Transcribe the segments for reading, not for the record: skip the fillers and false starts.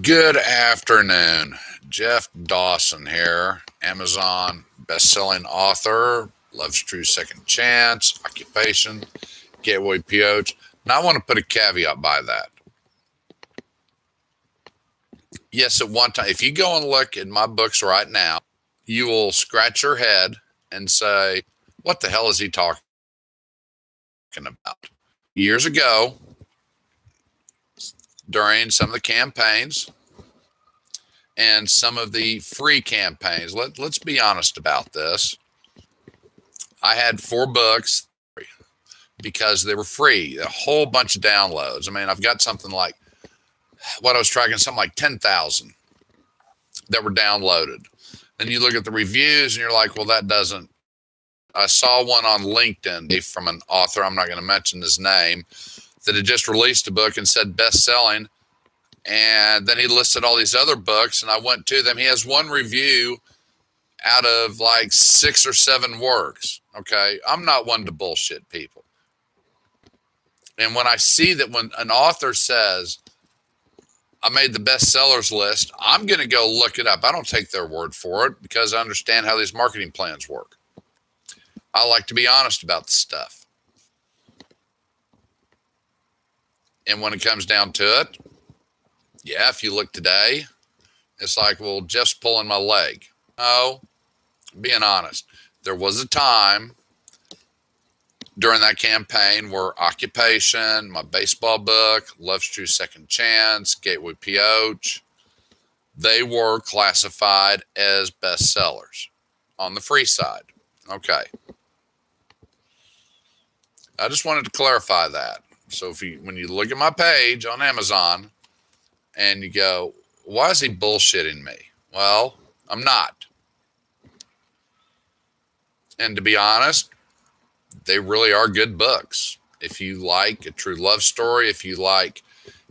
Good afternoon. Jeff Dawson here, Amazon best-selling author, Love's True Second Chance, Occupation, Gateway PH. Now I want to put a caveat by that. Yes, at one time, if you go and look at my books right now, you will scratch your head and say, what the hell is he talking about? Years ago, during some of the campaigns and some of the free campaigns, let's be honest about this. I had 4 books because they were free, a whole bunch of downloads. I mean, I've got something like, what I was tracking, something like 10,000 that were downloaded. Then you look at the reviews and you're like, well, that doesn't. I saw one on LinkedIn from an author, I'm not going to mention his name, that had just released a book and said best-selling. And then he listed all these other books, and I went to them. He has one review out of like 6 or 7 works. Okay, I'm not one to bullshit people. And when I see that when an author says, I made the bestsellers list, I'm going to go look it up. I don't take their word for it because I understand how these marketing plans work. I like to be honest about the stuff. And when it comes down to it, yeah, if you look today, it's like, well, Jeff's pulling my leg. No, being honest. There was a time during that campaign where Occupation, my baseball book, Love's True Second Chance, Gateway PH, they were classified as bestsellers on the free side. Okay. I just wanted to clarify that. So when you look at my page on Amazon and you go, why is he bullshitting me? Well, I'm not. And to be honest, they really are good books. If you like a true love story, if you like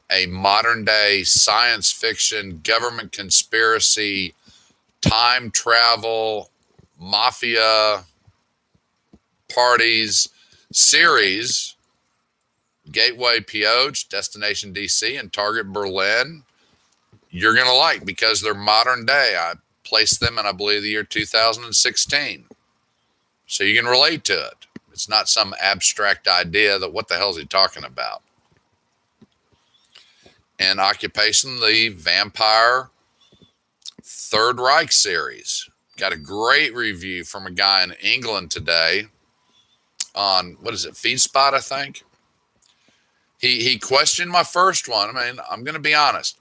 a modern day science fiction, government conspiracy, time travel, mafia, parties series, Gateway PH, Destination DC, and Target Berlin, you're going to like because they're modern day. I placed them in, I believe, the year 2016. So you can relate to it. It's not some abstract idea that what the hell is he talking about. And Occupation, the Vampire Third Reich series. Got a great review from a guy in England today on, what is it, FeedSpot, I think. He questioned my first one. I mean, I'm going to be honest.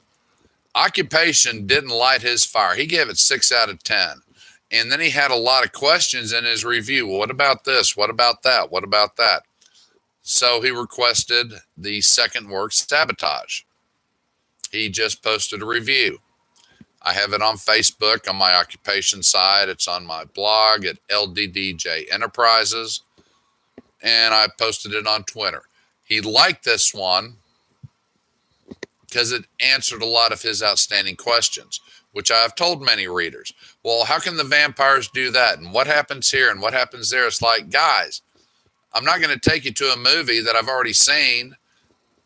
Occupation didn't light his fire. He gave it 6 out of 10. And then he had a lot of questions in his review. Well, what about this? What about that? What about that? So he requested the second work, Sabotage. He just posted a review. I have it on Facebook on my Occupation side. It's on my blog at LDDJ Enterprises. And I posted it on Twitter. He liked this one because it answered a lot of his outstanding questions, which I have told many readers. Well, how can the vampires do that? And what happens here? And what happens there? It's like, guys, I'm not going to take you to a movie that I've already seen,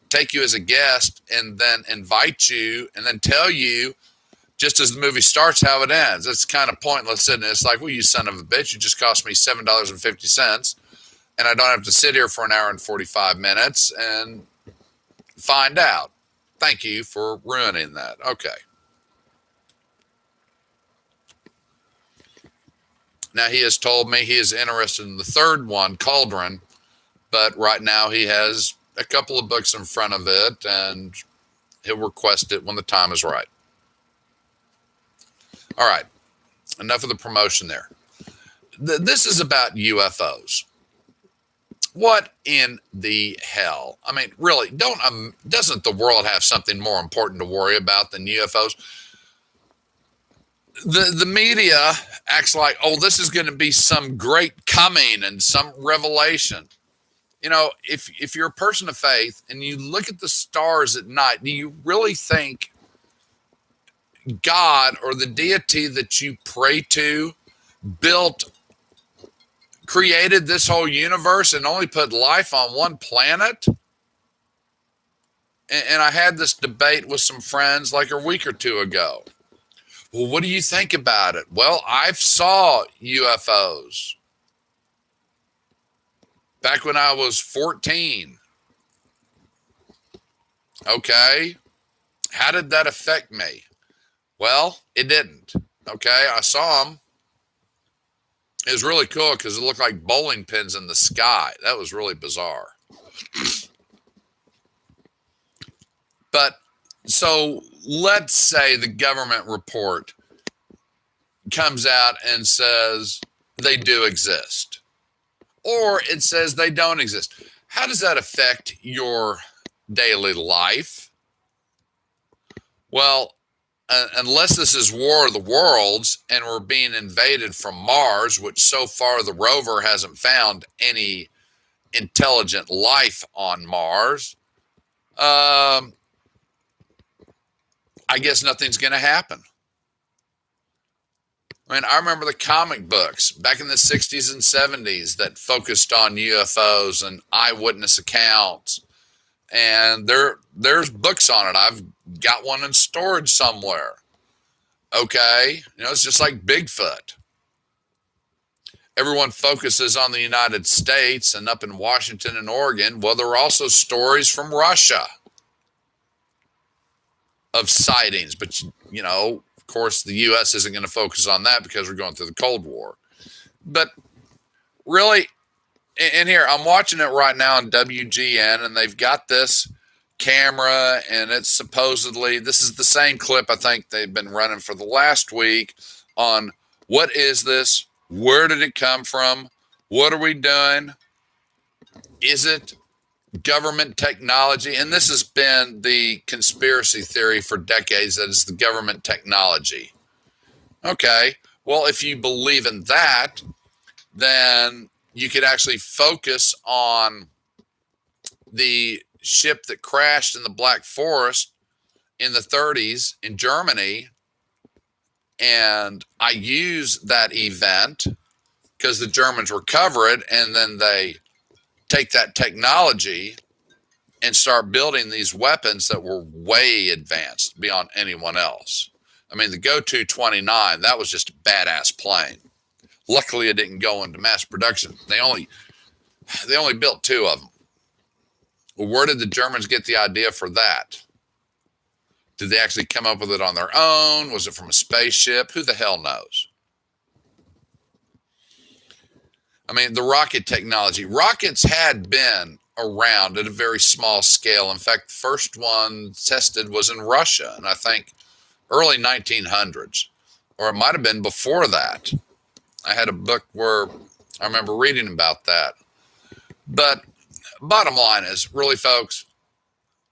take you as a guest, and then invite you and then tell you just as the movie starts how it ends. It's kind of pointless, isn't it? It's like, well, you son of a bitch, you just cost me $7.50. And I don't have to sit here for an hour and 45 minutes and find out. Thank you for ruining that. Okay. Now, he has told me he is interested in the third one, Cauldron, but right now he has a couple of books in front of it, and he'll request it when the time is right. All right. Enough of the promotion there. This is about UFOs. What in the hell? I mean, really, doesn't the world have something more important to worry about than UFOs? The media acts like, oh, this is going to be some great coming and some revelation. You know, if you're a person of faith and you look at the stars at night, do you really think God or the deity that you pray to created this whole universe and only put life on one planet? And I had this debate with some friends like a week or two ago. Well, what do you think about it? Well, I've saw UFOs back when I was 14. Okay. How did that affect me? Well, it didn't. Okay. I saw them. It was really cool because it looked like bowling pins in the sky. That was really bizarre. But so let's say the government report comes out and says they do exist, or it says they don't exist. How does that affect your daily life? Well, unless this is War of the Worlds and we're being invaded from Mars, which so far the rover hasn't found any intelligent life on Mars, I guess nothing's going to happen. I mean, I remember the comic books back in the 60s and 70s that focused on UFOs and eyewitness accounts. And there's books on it. I've got one in storage somewhere. Okay. It's just like Bigfoot. Everyone focuses on the United States and up in Washington and Oregon. Well, there are also stories from Russia of sightings. But, of course, the U.S. isn't going to focus on that because we're going through the Cold War. But really, and here, I'm watching it right now on WGN, and they've got this camera, and it's supposedly, this is the same clip I think they've been running for the last week on what is this? Where did it come from? What are we doing? Is it government technology? And this has been the conspiracy theory for decades, that it's the government technology. Okay, well, if you believe in that, then you could actually focus on the ship that crashed in the Black Forest in the 30s in Germany. And I use that event because the Germans recover it, and then they take that technology and start building these weapons that were way advanced beyond anyone else. I mean, the Go-229, that was just a badass plane. Luckily, it didn't go into mass production. They only built 2 of them. Well, where did the Germans get the idea for that? Did they actually come up with it on their own? Was it from a spaceship? Who the hell knows? I mean, the rocket technology. Rockets had been around at a very small scale. In fact, the first one tested was in Russia, and I think early 1900s, or it might have been before that. I had a book where I remember reading about that. But bottom line is, really, folks,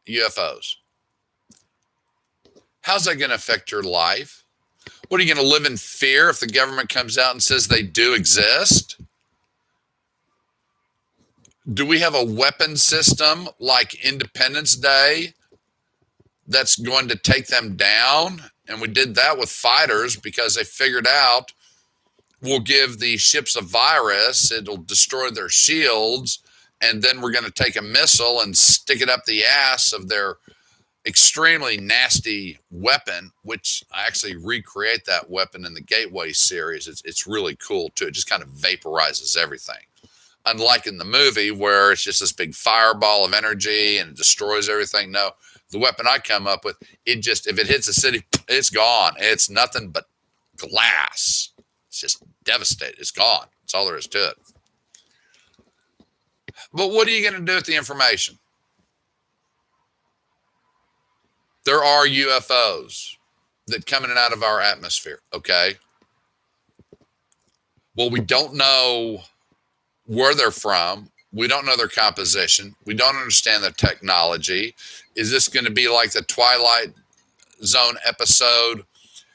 UFOs. How's that going to affect your life? What, are you going to live in fear if the government comes out and says they do exist? Do we have a weapon system like Independence Day that's going to take them down? And we did that with fighters because they figured out we'll give the ships a virus, it'll destroy their shields, and then we're going to take a missile and stick it up the ass of their extremely nasty weapon, which I actually recreate that weapon in the Gateway series. It's really cool too. It just kind of vaporizes everything. Unlike in the movie where it's just this big fireball of energy and it destroys everything. No, the weapon I come up with, it just, if it hits a city, it's gone. It's nothing but glass. It's just devastated. It's gone. That's all there is to it. But what are you going to do with the information? There are UFOs that come in and out of our atmosphere, okay? Well, we don't know where they're from. We don't know their composition. We don't understand their technology. Is this going to be like the Twilight Zone episode,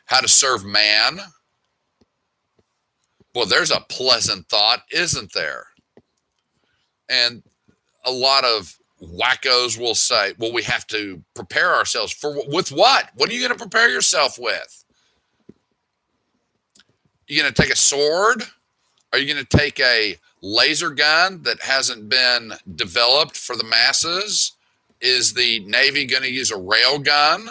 How to Serve Man? Well, there's a pleasant thought, isn't there? And a lot of wackos will say, well, we have to prepare ourselves with what? What are you going to prepare yourself with? You going to take a sword? Are you going to take a laser gun that hasn't been developed for the masses Is the Navy going to use a rail gun?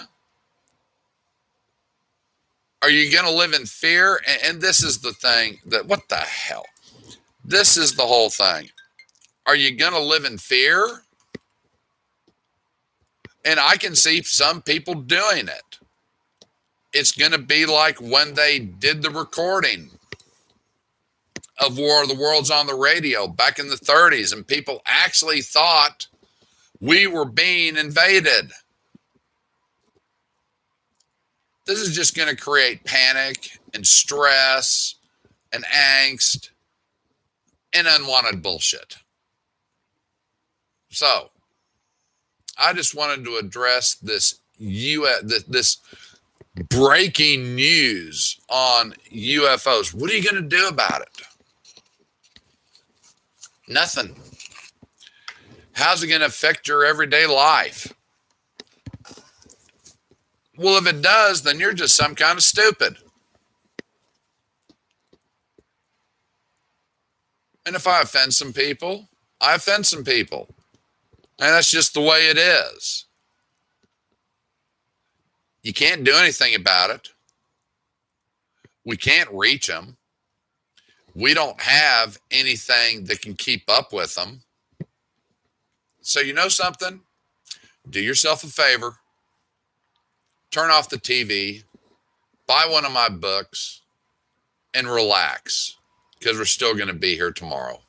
Are you going to live in fear? And this is the thing that, what the hell? This is the whole thing. Are you going to live in fear? And I can see some people doing it. It's going to be like when they did the recording of War of the Worlds on the radio back in the 30s, and people actually thought we were being invaded. This is just going to create panic and stress and angst and unwanted bullshit. So I just wanted to address this breaking news on UFOs. What are you going to do about it? Nothing. How's it going to affect your everyday life? Well, if it does, then you're just some kind of stupid. And if I offend some people, I offend some people. And that's just the way it is. You can't do anything about it. We can't reach them. We don't have anything that can keep up with them. So you know something? Do yourself a favor. Turn off the TV. Buy one of my books and relax, because we're still going to be here tomorrow.